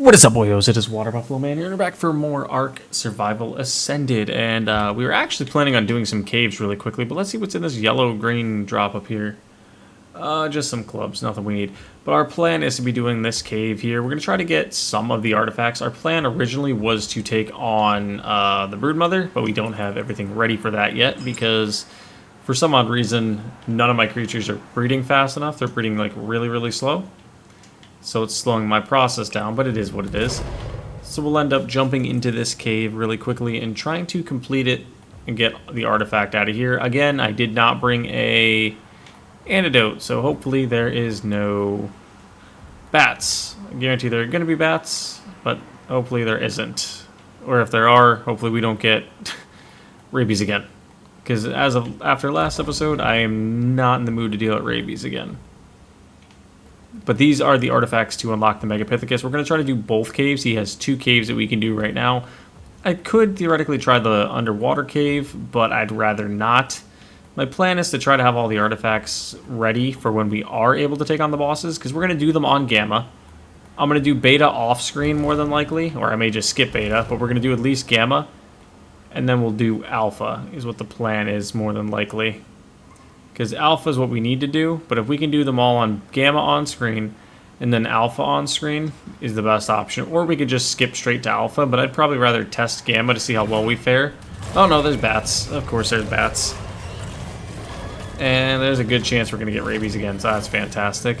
What is up, boyos? It is Water Buffalo Man here, and we're back for more Ark Survival Ascended. And we were actually planning on doing some caves really quickly, but let's see what's in this yellow-green drop up here. Just some clubs, nothing we need. But our plan is to be doing this cave here. We're going to try to get some of the artifacts. Our plan originally was to take on the Broodmother, but we don't have everything ready for that yet because for some odd reason, none of my creatures are breeding fast enough. They're breeding like really, really slow. So it's slowing my process down, but it is what it is. So we'll end up jumping into this cave really quickly and trying to complete it and get the artifact out of here. Again, I did not bring a antidote, so hopefully there is no bats. I guarantee there are going to be bats, but hopefully there isn't. Or if there are, hopefully we don't get rabies again. Because as of after last episode, I am not in the mood to deal with rabies again. But these are the artifacts to unlock the Megapithecus. We're going to try to do both caves. He has 2 caves that we can do right now. I could theoretically try the underwater cave, but I'd rather not. My plan is to try to have all the artifacts ready for when we are able to take on the bosses, because we're going to do them on Gamma. I'm going to do Beta off-screen more than likely, or I may just skip Beta, but we're going to do at least Gamma, and then we'll do Alpha, is what the plan is more than likely. Because Alpha is what we need to do, but if we can do them all on Gamma on screen and then Alpha on screen is the best option. Or we could just skip straight to Alpha, but I'd probably rather test Gamma to see how well we fare. Oh no, there's bats. Of course there's bats. And there's a good chance we're going to get rabies again, so that's fantastic.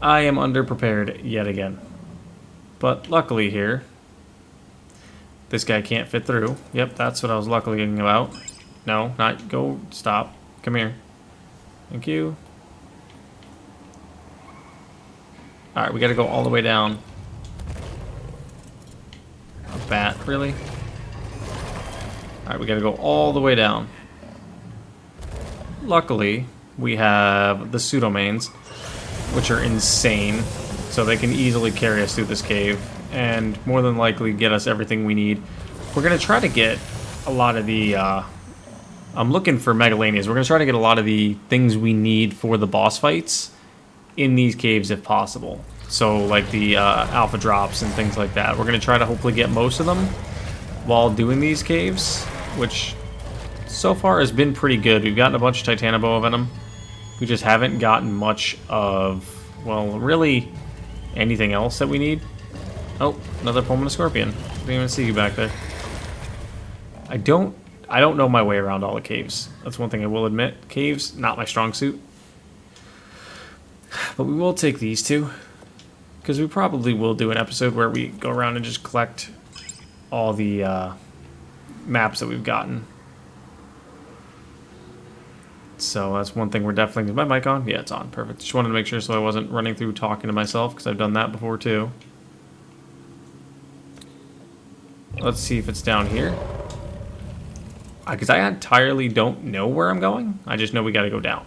I am underprepared yet again. But luckily here, this guy can't fit through. Yep, that's what I was luckily thinking about. No, not go, stop. Come here. Thank you. Alright, we gotta go all the way down. A bat, really? Alright, we gotta go all the way down. Luckily, we have the pseudomains, which are insane, so they can easily carry us through this cave, and more than likely get us everything we need. We're gonna try to get a lot of the, I'm looking for Megalanias. We're going to try to get a lot of the things we need for the boss fights in these caves if possible. So like the alpha drops and things like that. We're going to try to hopefully get most of them while doing these caves, which so far has been pretty good. We've gotten a bunch of Titanoboa Venom. We just haven't gotten much of, well, really anything else that we need. Oh, another Pulmonous Scorpion. Didn't even see you back there. I don't know my way around all the caves. That's one thing I will admit. Caves, not my strong suit. But we will take these two. Because we probably will do an episode where we go around and just collect all the maps that we've gotten. So that's one thing we're definitely... Is my mic on? Yeah, it's on. Perfect. Just wanted to make sure so I wasn't running through talking to myself, because I've done that before too. Let's see if it's down here. Because I entirely don't know where I'm going. I just know we gotta go down.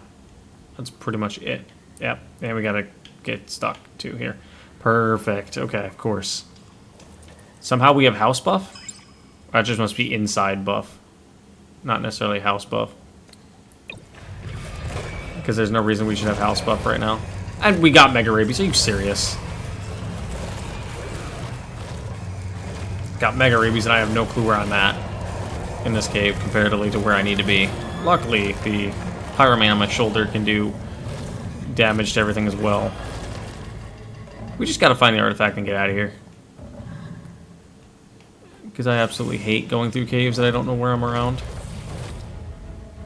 That's pretty much it. Yep, and we gotta get stuck too here. Perfect. Okay, of course. Somehow we have house buff? That just must be inside buff. Not necessarily house buff. Because there's no reason we should have house buff right now. And we got Mega Rabies. Are you serious? Got Mega Rabies and I have no clue where I'm at in this cave comparatively to where I need to be. Luckily, the Pyroman on my shoulder can do damage to everything as well. We just gotta find the artifact and get out of here. Because I absolutely hate going through caves that I don't know where I'm around.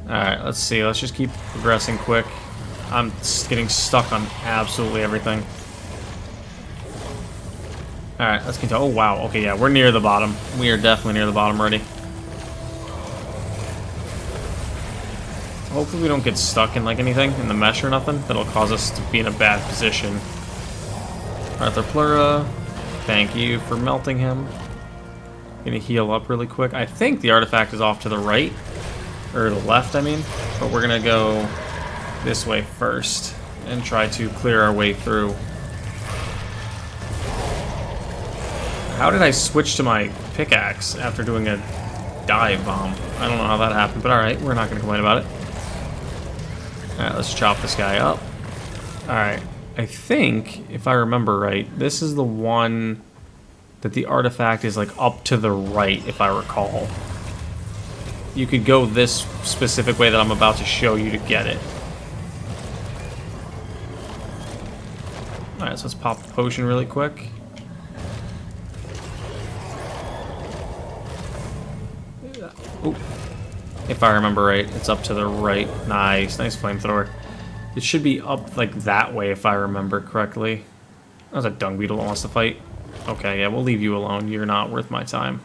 Alright, let's see. Let's just keep progressing quick. I'm getting stuck on absolutely everything. Alright, let's continue. Oh, wow. Okay, yeah, we're near the bottom. We are definitely near the bottom already. Hopefully we don't get stuck in like anything in the mesh or nothing that'll cause us to be in a bad position. Arthropleura, thank you for melting him. Gonna heal up really quick. I think the artifact is off to the right, or the left, I mean. But we're gonna go this way first and try to clear our way through. How did I switch to my pickaxe after doing a dive bomb? I don't know how that happened, but alright, we're not gonna complain about it. Alright, let's chop this guy up. Alright, I think, if I remember right, this is the one that the artifact is like up to the right, if I recall. You could go this specific way that I'm about to show you to get it. Alright, so let's pop the potion really quick. Ooh. If I remember right, it's up to the right. Nice, nice flamethrower. It should be up like that way if I remember correctly. That was a dung beetle that wants to fight. Okay, yeah, we'll leave you alone. You're not worth my time.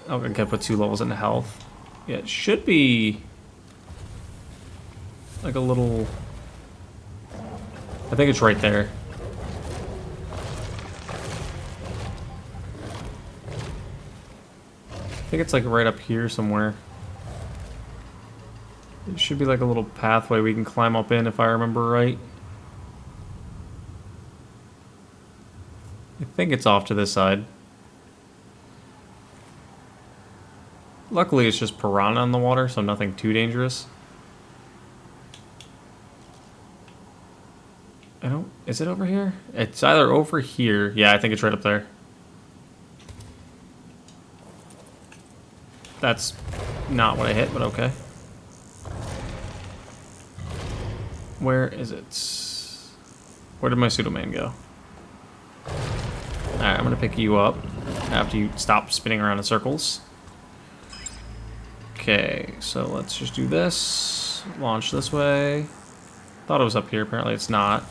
Oh, I can put 2 levels into health. Yeah, it should be like a little... I think it's right there. I think it's like right up here somewhere. It should be like a little pathway we can climb up in if I remember right. I think it's off to this side. Luckily it's just piranha in the water, so nothing too dangerous. I don't... Is it over here? It's either over here. Yeah, I think it's right up there. That's not what I hit, but okay. Where is it? Where did my pseudo-man go? Alright, I'm gonna pick you up after you stop spinning around in circles. Okay, so let's just do this. Launch this way. Thought it was up here, apparently it's not.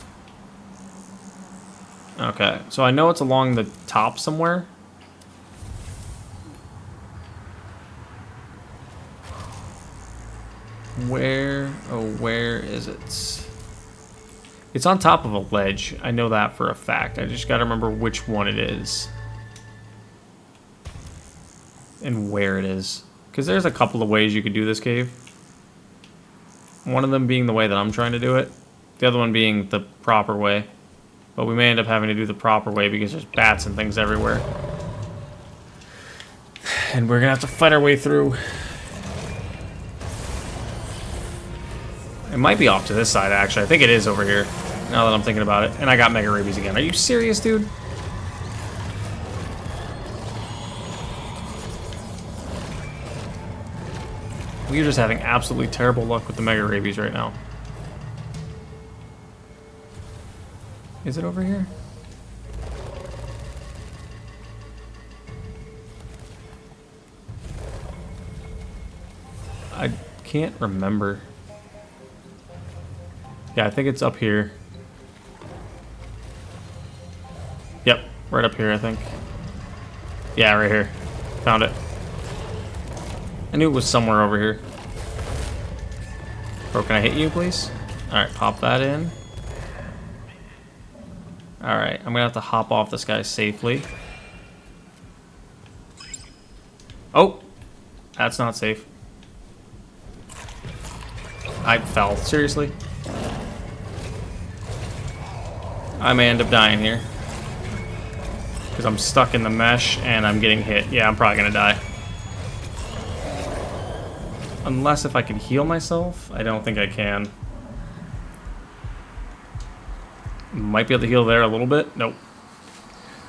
Okay, so I know it's along the top somewhere. Where, oh, where is it? It's on top of a ledge. I know that for a fact. I just gotta remember which one it is. And where it is. Because there's a couple of ways you could do this cave. One of them being the way that I'm trying to do it. The other one being the proper way. But we may end up having to do the proper way because there's bats and things everywhere. And we're gonna have to fight our way through. It might be off to this side, actually. I think it is over here, now that I'm thinking about it. And I got Mega Rabies again. Are you serious, dude? We're just having absolutely terrible luck with the Mega Rabies right now. Is it over here? I can't remember. Yeah, I think it's up here. Yep, right up here, I think. Yeah, right here. Found it. I knew it was somewhere over here. Bro, can I hit you, please? Alright, pop that in. Alright, I'm gonna have to hop off this guy safely. Oh! That's not safe. I fell. Seriously? I may end up dying here. Because I'm stuck in the mesh and I'm getting hit. Yeah, I'm probably gonna die. Unless if I can heal myself, I don't think I can. Might be able to heal there a little bit. Nope.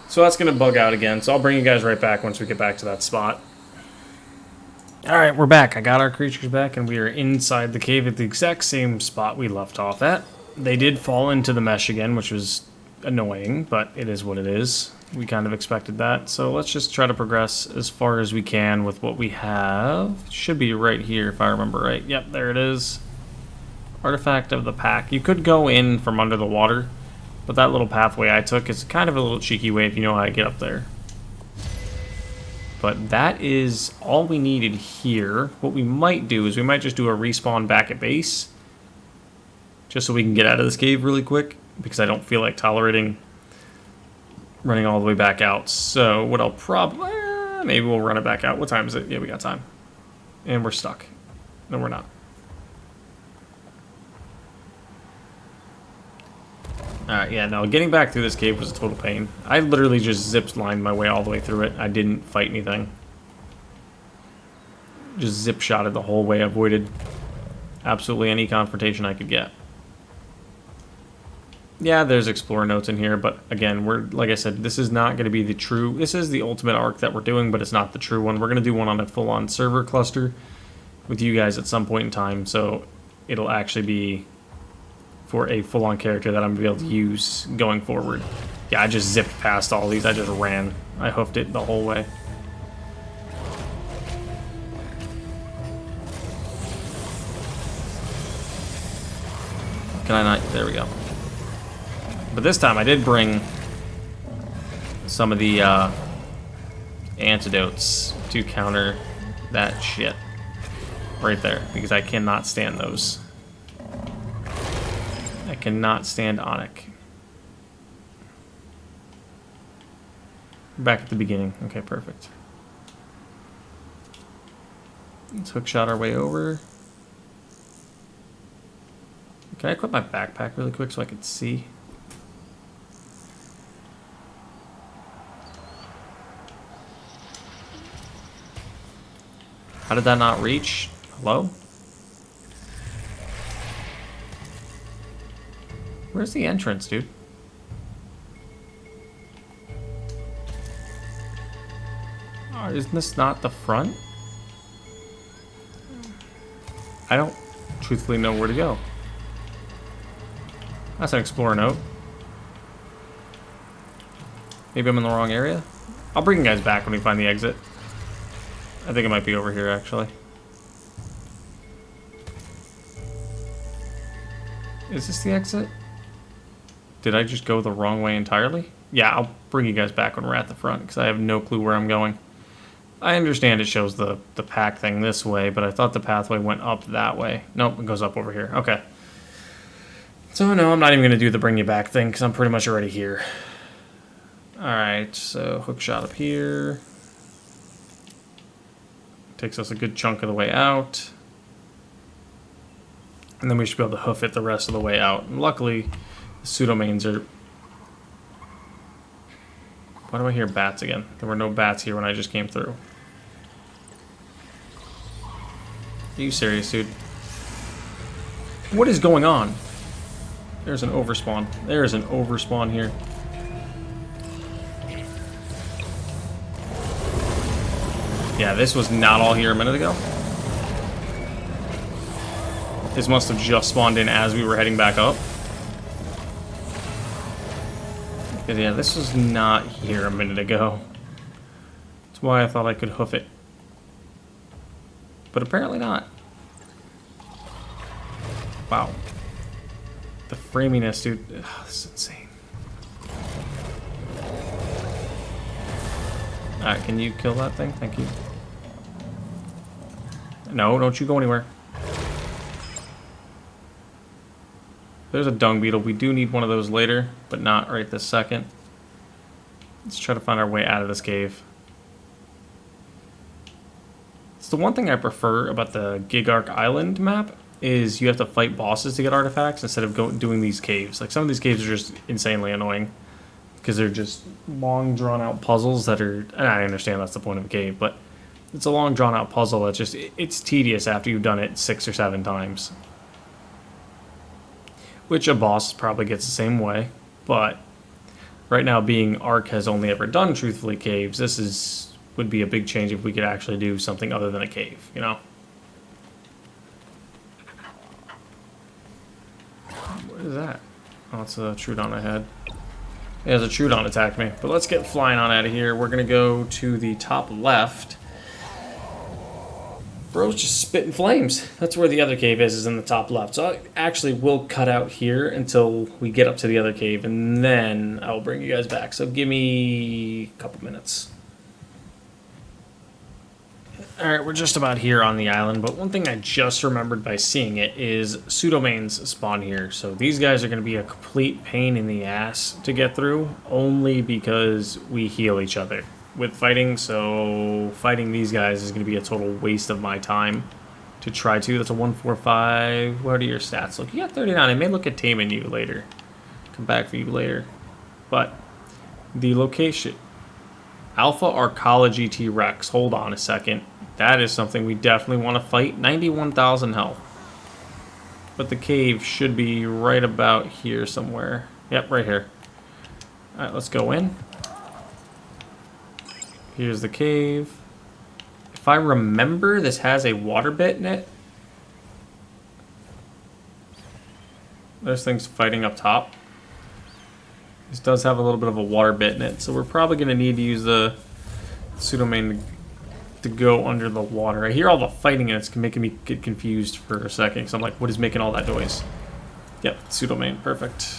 So that's gonna bug out again. So I'll bring you guys right back once we get back to that spot. Alright, we're back. I got our creatures back and we are inside the cave at the exact same spot we left off at. They did fall into the mesh again, which was annoying, but it is what it is. We kind of expected that. So let's just try to progress as far as we can with what we have. Should be right here if I remember right. Yep, there it is. Artifact of the pack. You could go in from under the water, but that little pathway I took is kind of a little cheeky way if you know how to get up there. But that is all we needed here. What we might do is we might just do a respawn back at base. Just so we can get out of this cave really quick. Because I don't feel like tolerating running all the way back out. So what I'll probably... maybe we'll run it back out. What time is it? Yeah, we got time. And we're stuck. No, we're not. Alright, yeah, no, getting back through this cave was a total pain. I literally just zip-lined my way all the way through it. I didn't fight anything. Just zip-shotted the whole way. Avoided absolutely any confrontation I could get. Yeah, there's Explorer notes in here, but again, like I said, this is not going to be the true... This is the ultimate arc that we're doing, but it's not the true one. We're going to do one on a full-on server cluster with you guys at some point in time, so it'll actually be for a full-on character that I'm going to be able to use going forward. Yeah, I just zipped past all these. I just ran. I hoofed it the whole way. Can I not? There we go. But this time I did bring some of the antidotes to counter that shit right there, because I cannot stand those. I cannot stand Onic. Back at the beginning. Okay, perfect. Let's hookshot our way over. Can I equip my backpack really quick so I can see? How did that not reach? Hello? Where's the entrance, dude? Oh, isn't this not the front? I don't truthfully know where to go. That's an Explorer note. Maybe I'm in the wrong area? I'll bring you guys back when we find the exit. I think it might be over here, actually. Is this the exit? Did I just go the wrong way entirely? Yeah, I'll bring you guys back when we're at the front, because I have no clue where I'm going. I understand it shows the pack thing this way, but I thought the pathway went up that way. Nope, it goes up over here. Okay. So, no, I'm not even going to do the bring you back thing, because I'm pretty much already here. Alright, so hookshot up here. Takes us a good chunk of the way out. And then we should be able to hoof it the rest of the way out. And luckily, the pseudomains are... Why do I hear bats again? There were no bats here when I just came through. Are you serious, dude? What is going on? There's an overspawn. There is an overspawn here. Yeah, this was not all here a minute ago. This must have just spawned in as we were heading back up. Yeah, this was not here a minute ago. That's why I thought I could hoof it. But apparently not. Wow. The framiness, dude. Ugh, this is insane. Alright, can you kill that thing? Thank you. No, don't you go anywhere. There's a dung beetle. We do need one of those later, but not right this second. Let's try to find our way out of this cave. It's the one thing I prefer about the Gigarch Island map is you have to fight bosses to get artifacts instead of doing these caves. Like, some of these caves are just insanely annoying because they're just long, drawn-out puzzles that are... And I understand that's the point of a cave, but it's a long, drawn-out puzzle that's just... It's tedious after you've done it 6 or 7 times. Which a boss probably gets the same way, but right now, being Ark has only ever done truthfully caves, this would be a big change if we could actually do something other than a cave, you know? What is that? Oh, it's a Troodon I had. Yeah, there's a Troodon attacked me, but let's get flying on out of here. We're gonna go to the top left. Bro's just spitting flames. That's where the other cave is in the top left. So I actually will cut out here until we get up to the other cave, and then I'll bring you guys back. So give me a couple minutes. Alright, we're just about here on the island, but one thing I just remembered by seeing it is pseudomains spawn here. So these guys are going to be a complete pain in the ass to get through, only because we heal each other with fighting, so fighting these guys is going to be a total waste of my time to try to. That's a 145. What are your stats? Look, you got 39. I may look at taming you later. Come back for you later. But the location. Alpha Arkology T-Rex. Hold on a second. That is something we definitely want to fight. 91,000 health. But the cave should be right about here somewhere. Yep, right here. Alright, let's go in. Here's the cave. If I remember, this has a water bit in it. There's things fighting up top. This does have a little bit of a water bit in it, so we're probably going to need to use the pseudomain to go under the water. I hear all the fighting and it's making me get confused for a second, because I'm like, what is making all that noise? Yep, pseudomain, perfect.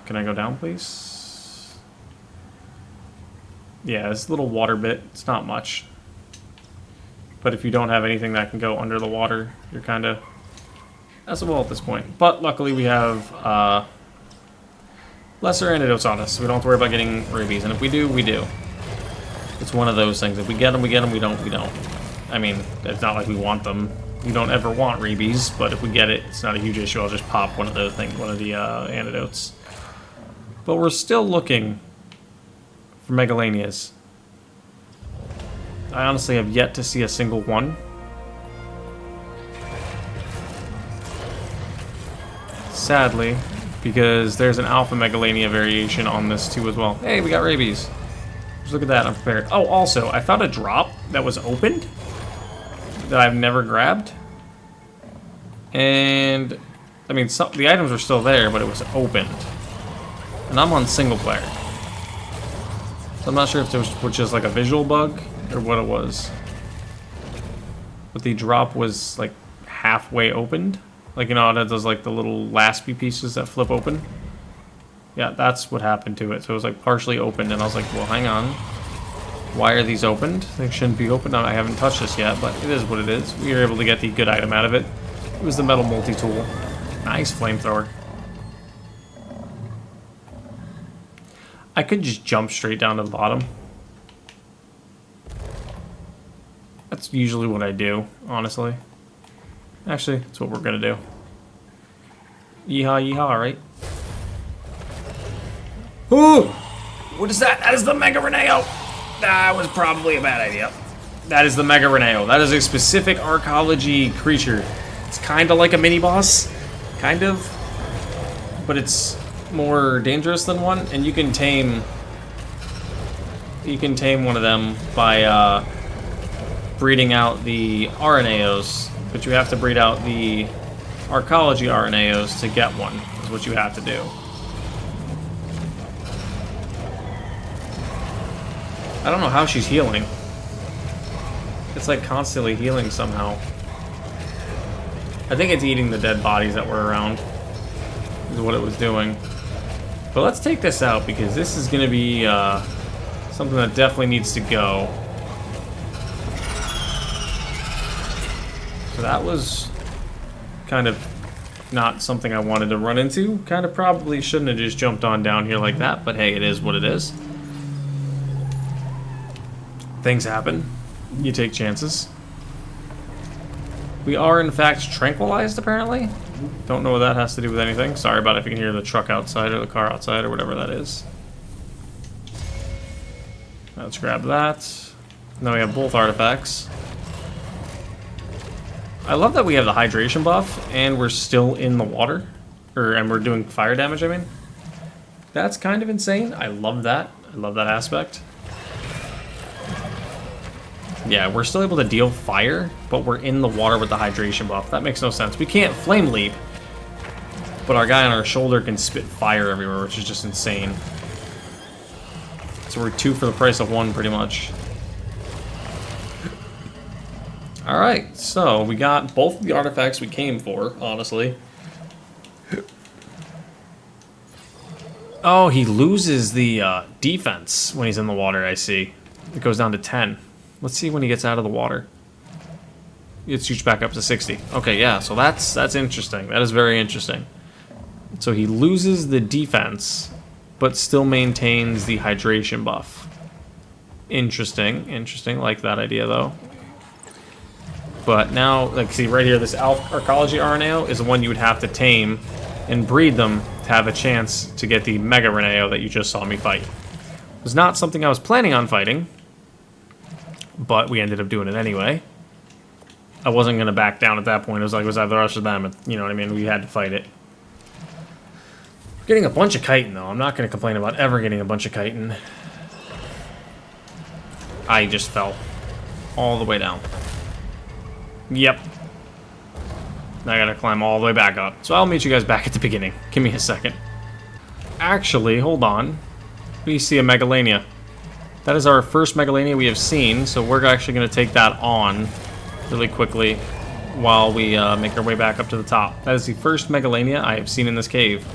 Can I go down, please? Yeah, this little water bit, it's not much. But if you don't have anything that can go under the water, you're kind of well at this point. But luckily we have lesser antidotes on us, so we don't have to worry about getting rabies. And if we do, we do. It's one of those things. If we get them, we get them. We don't, we don't. I mean, it's not like we want them. We don't ever want rabies, but if we get it, it's not a huge issue. I'll just pop one of the antidotes. But we're still looking for megalanias. I honestly have yet to see a single one. Sadly, because there's an alpha megalania variation on this too as well. Hey, we got rabies. Just look at that, I'm prepared. Oh, also, I found a drop that was opened that I've never grabbed. And, I mean, the items were still there, but it was opened. And I'm on single player. So I'm not sure if it was just like a visual bug or what it was. But the drop was like halfway opened. Like, you know how it does like the little laspy pieces that flip open? Yeah, that's what happened to it. So it was like partially opened, and I was like, well, hang on. Why are these opened? They shouldn't be opened. I haven't touched this yet, but it is what it is. We were able to get the good item out of it. It was the metal multi-tool. Nice flamethrower. I could just jump straight down to the bottom. That's usually what I do, honestly. Actually, that's what we're gonna do. Yeehaw, yeehaw, right? Ooh! What is that? That is the Mega Reneo! That was probably a bad idea. That is the Mega Reneo. That is a specific Arkology creature. It's kind of like a mini-boss. Kind of. But it's more dangerous than one, and you can tame one of them by breeding out the RNAos, but you have to breed out the Arkology RNAos to get one, is what you have to do. I don't know how she's healing. It's like constantly healing somehow. I think it's eating the dead bodies that were around, is what it was doing. But let's take this out, because this is going to be something that definitely needs to go. So that was kind of not something I wanted to run into. Kind of probably shouldn't have just jumped on down here like that, but hey, it is what it is. Things happen. You take chances. We are, in fact, tranquilized, apparently. Don't know what that has to do with anything. Sorry about if you can hear the truck outside or the car outside or whatever that is. Let's grab that. Now we have both artifacts. I love that we have the hydration buff and we're still in the water. And we're doing fire damage, I mean. That's kind of insane. I love that. I love that aspect. Yeah, we're still able to deal fire, but we're in the water with the hydration buff. That makes no sense. We can't flame leap, but our guy on our shoulder can spit fire everywhere, which is just insane. So we're 2 for the price of 1, pretty much. Alright, so we got both of the artifacts we came for, honestly. Oh, he loses the defense when he's in the water, I see. It goes down to 10. Let's see when he gets out of the water. It shoots back up to 60. Okay, yeah, so that's interesting. That is very interesting. So he loses the defense, but still maintains the hydration buff. Interesting, interesting. Like that idea, though. But now, like, see right here, this Arkology RNAO is the one you would have to tame and breed them to have a chance to get the Mega Reneo that you just saw me fight. It was not something I was planning on fighting, but we ended up doing it anyway. I wasn't going to back down at that point. It was like it was either us or them. You know what I mean? We had to fight it. Getting a bunch of chitin, though. I'm not going to complain about ever getting a bunch of chitin. I just fell all the way down. Yep. Now I got to climb all the way back up. So I'll meet you guys back at the beginning. Give me a second. Actually, hold on. We see a Megalania. That is our first Megalania we have seen, so we're actually going to take that on really quickly while we make our way back up to the top. That is the first Megalania I have seen in this cave,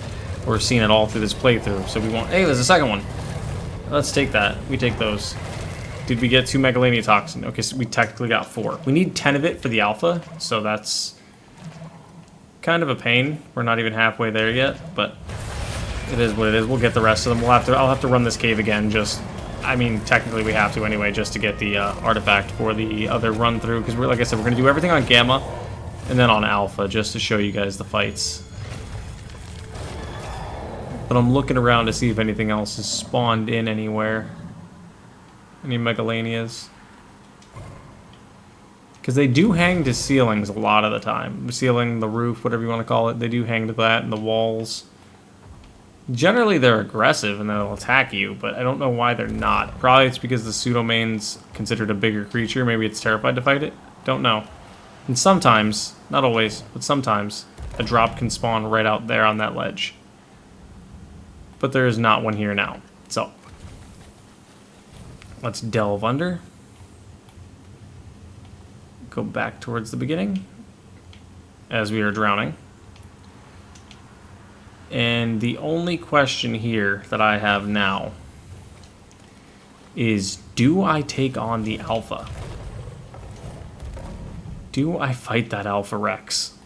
or seen it all through this playthrough, so we won't... Hey, there's a second one. Let's take that. We take those. Did we get 2 Megalania toxin? Okay, so we technically got 4. We need 10 of it for the alpha, so that's kind of a pain. We're not even halfway there yet, but it is what it is. We'll get the rest of them. I'll have to run this cave again, just... I mean, technically we have to anyway, just to get the artifact for the other run through, because we're, like I said, we're going to do everything on Gamma and then on Alpha, just to show you guys the fights. But I'm looking around to see if anything else is spawned in anywhere. Any Megalanias? Because they do hang to ceilings a lot of the time. The ceiling, the roof, whatever you want to call it, they do hang to that, and the walls. Generally, they're aggressive and they'll attack you, but I don't know why they're not. Probably it's because the pseudomane's considered a bigger creature. Maybe it's terrified to fight it. Don't know. And sometimes, not always, but sometimes, a drop can spawn right out there on that ledge. But there is not one here now. So, let's delve under. Go back towards the beginning as we are drowning. And the only question here that I have now is, do I take on the Alpha? Do I fight that Alpha Rex?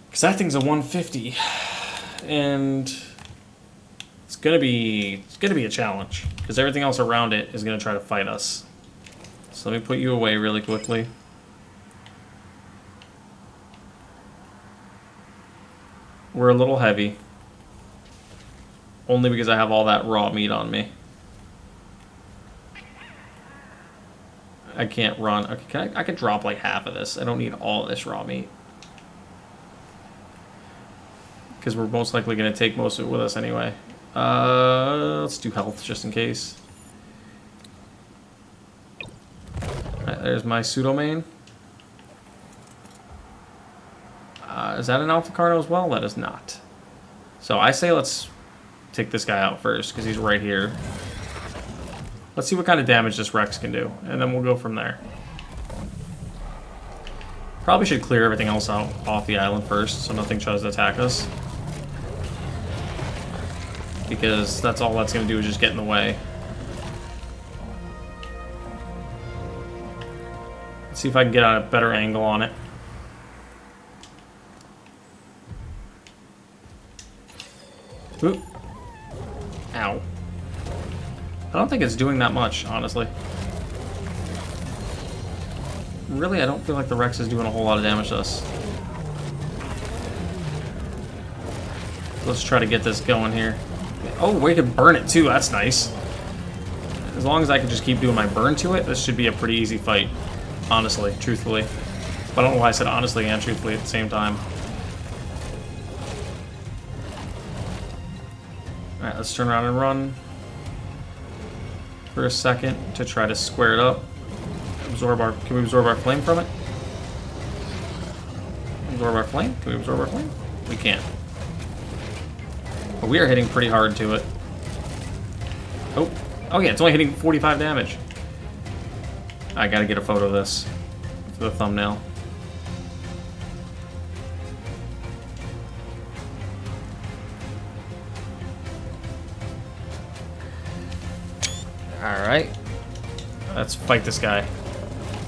Because that thing's a 150, and it's gonna be a challenge because everything else around it is gonna try to fight us. So let me put you away really quickly. We're a little heavy. Only because I have all that raw meat on me. I can't run. Okay, I could drop like half of this. I don't need all of this raw meat. Because we're most likely going to take most of it with us anyway. Let's do health just in case. Alright, there's my pseudomane. Is that an Alpha Carno as well? That is not. So I say let's take this guy out first, because he's right here. Let's see what kind of damage this Rex can do, and then we'll go from there. Probably should clear everything else out off the island first, so nothing tries to attack us. Because that's all that's going to do is just get in the way. Let's see if I can get a better angle on it. Oop. Ow. I don't think it's doing that much, honestly. Really, I don't feel like the Rex is doing a whole lot of damage to us. Let's try to get this going here. Oh, we can burn it too, that's nice. As long as I can just keep doing my burn to it, this should be a pretty easy fight. Honestly, truthfully. But I don't know why I said honestly and truthfully at the same time. Alright, let's turn around and run for a second to try to square it up. Can we absorb our flame from it? Absorb our flame? Can we absorb our flame? We can't. But we are hitting pretty hard to it. Oh. Oh yeah, it's only hitting 45 damage. I gotta get a photo of this for the thumbnail. Alright. Let's fight this guy.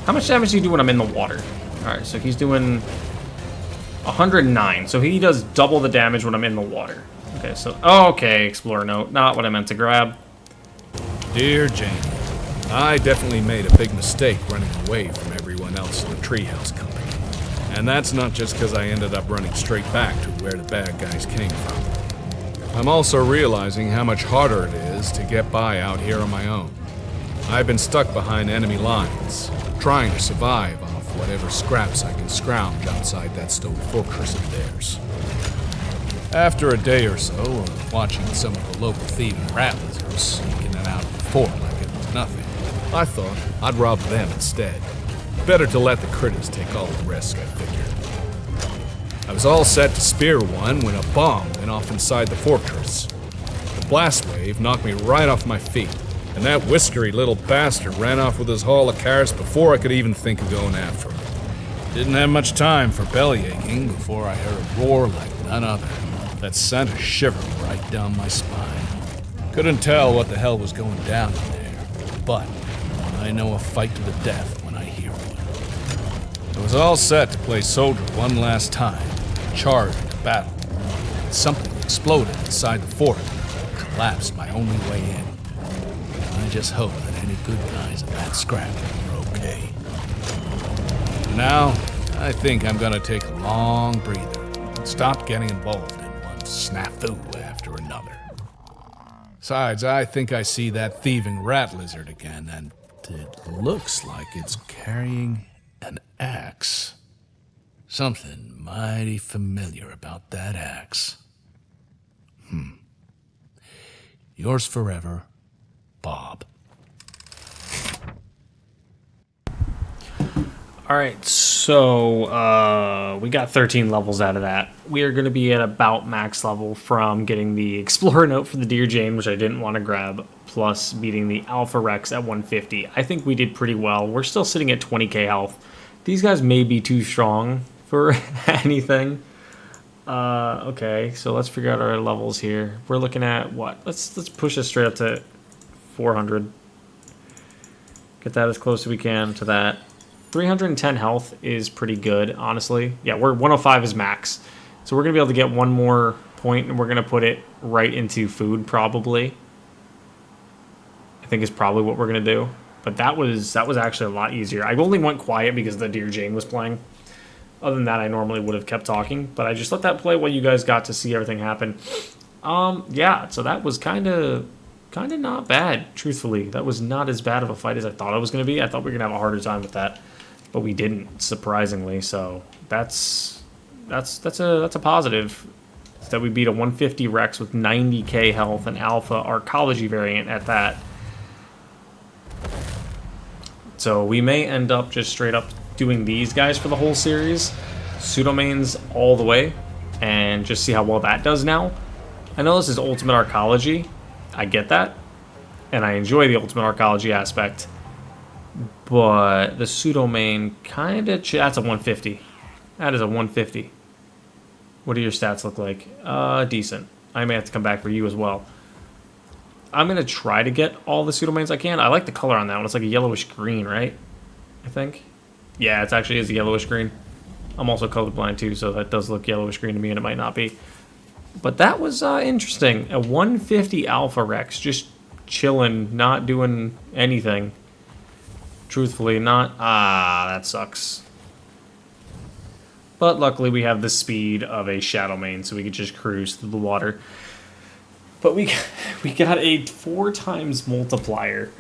How much damage do you do when I'm in the water? Alright, so he's doing 109. So he does double the damage when I'm in the water. Okay, so... Okay, Explorer note. Not what I meant to grab. Dear Jane, I definitely made a big mistake running away from everyone else in the Treehouse Company. And that's not just because I ended up running straight back to where the bad guys came from. I'm also realizing how much harder it is to get by out here on my own. I've been stuck behind enemy lines, trying to survive off whatever scraps I can scrounge outside that stone fortress of theirs. After a day or so of watching some of the local thieving rat lizards sneaking in and out of the fort like it was nothing, I thought I'd rob them instead. Better to let the critters take all the risk, I figured. I was all set to spear one when a bomb went off inside the fortress. The blast wave knocked me right off my feet, and that whiskery little bastard ran off with his haul of carrots before I could even think of going after him. Didn't have much time for belly aching before I heard a roar like none other that sent a shiver right down my spine. Couldn't tell what the hell was going down in there, but I know a fight to the death when I hear one. I was all set to play soldier one last time, charge into battle. Something exploded inside the fort, collapsed my only way in. I just hope that any good guys in that scrap are okay. Now, I think I'm gonna take a long breather and stop getting involved in one snafu after another. Besides, I think I see that thieving rat lizard again, and it looks like it's carrying an axe. Something mighty familiar about that axe. Yours forever, Bob. Alright, so we got 13 levels out of that. We are going to be at about max level from getting the Explorer Note for the Dear Jane, which I didn't want to grab, plus beating the Alpha Rex at 150. I think we did pretty well. We're still sitting at 20k health. These guys may be too strong for anything. Okay, so let's figure out our levels here. We're looking at what? Let's push this straight up to 400. Get that as close as we can to that. 310 health is pretty good, honestly. Yeah, we're 105 is max. So we're going to be able to get one more point, and we're going to put it right into food, probably. I think is probably what we're going to do. But that was actually a lot easier. I only went quiet because the Dear Jane was playing. Other than that, I normally would have kept talking. But I just let that play while you guys got to see everything happen. Yeah, so that was kind of not bad, truthfully. That was not as bad of a fight as I thought it was going to be. I thought we were going to have a harder time with that. But we didn't, surprisingly. So that's a positive. That we beat a 150 Rex with 90k health and Alpha Arkology variant at that. So we may end up just straight up doing these guys for the whole series. Pseudomains all the way. And just see how well that does now. I know this is Ultimate Arkology. I get that. And I enjoy the Ultimate Arkology aspect. But the Pseudomain kind of... That's a 150. That is a 150. What do your stats look like? Decent. I may have to come back for you as well. I'm going to try to get all the Pseudomains I can. I like the color on that one. It's like a yellowish green, right? I think. Yeah, it actually is a yellowish green. I'm also colorblind too, so that does look yellowish green to me, and it might not be. But that was interesting. A 150 Alpha Rex, just chilling, not doing anything. Truthfully, not... that sucks. But luckily we have the speed of a Shadowmane, so we could just cruise through the water. But we got a 4 times multiplier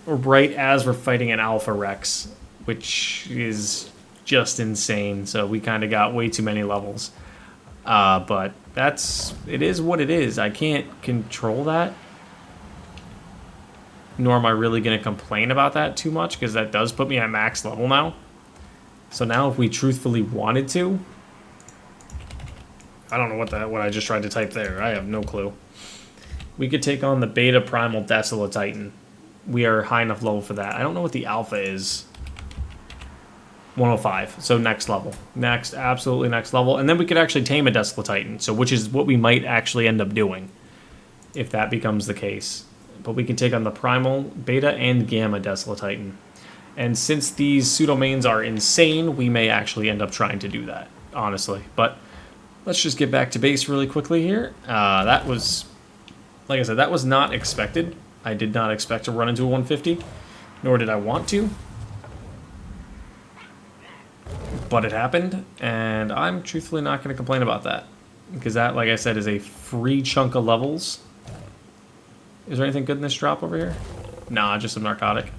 right as we're fighting an Alpha Rex, which is just insane. So we kind of got way too many levels. But it is what it is. I can't control that. Nor am I really going to complain about that too much, because that does put me at max level now. So now if we truthfully wanted to... I don't know what I just tried to type there. I have no clue. We could take on the Beta Primal Desolatitan. We are high enough level for that. I don't know what the Alpha is. 105. So next level. Next, absolutely next level. And then we could actually tame a Desolatitan, so which is what we might actually end up doing, if that becomes the case. But we can take on the Primal, Beta, and Gamma Desolatitan. And since these Pseudomains are insane, we may actually end up trying to do that, honestly. But let's just get back to base really quickly here. That was, like I said, that was not expected. I did not expect to run into a 150, nor did I want to. But it happened, and I'm truthfully not going to complain about that. Because that, like I said, is a free chunk of levels. Is there anything good in this drop over here? Nah, just some narcotic.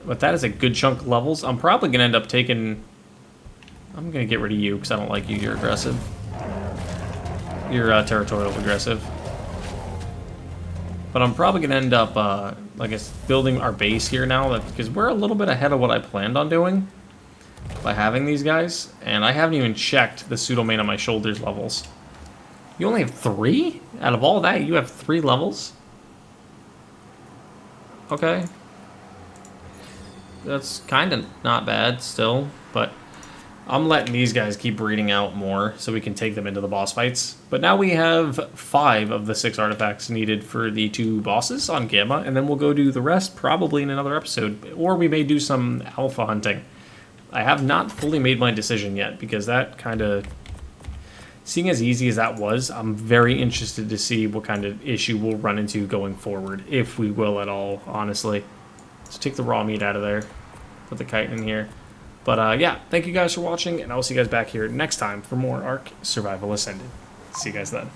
But that is a good chunk of levels. I'm probably going to end up taking... I'm going to get rid of you because I don't like you. You're aggressive. You're territorial aggressive. But I'm probably going to end up, I guess, building our base here now because we're a little bit ahead of what I planned on doing by having these guys. And I haven't even checked the pseudo-main on my shoulders levels. You only have 3? Out of all that, you have 3 levels? Okay. That's kind of not bad still, but I'm letting these guys keep breeding out more so we can take them into the boss fights. But now we have 5 of the 6 artifacts needed for the 2 bosses on Gamma, and then we'll go do the rest probably in another episode, or we may do some alpha hunting. I have not fully made my decision yet because that kind of... Seeing as easy as that was, I'm very interested to see what kind of issue we'll run into going forward, if we will at all, honestly. Let's take the raw meat out of there, put the kite in here. But yeah, thank you guys for watching, and I will see you guys back here next time for more Ark Survival Ascended. See you guys then.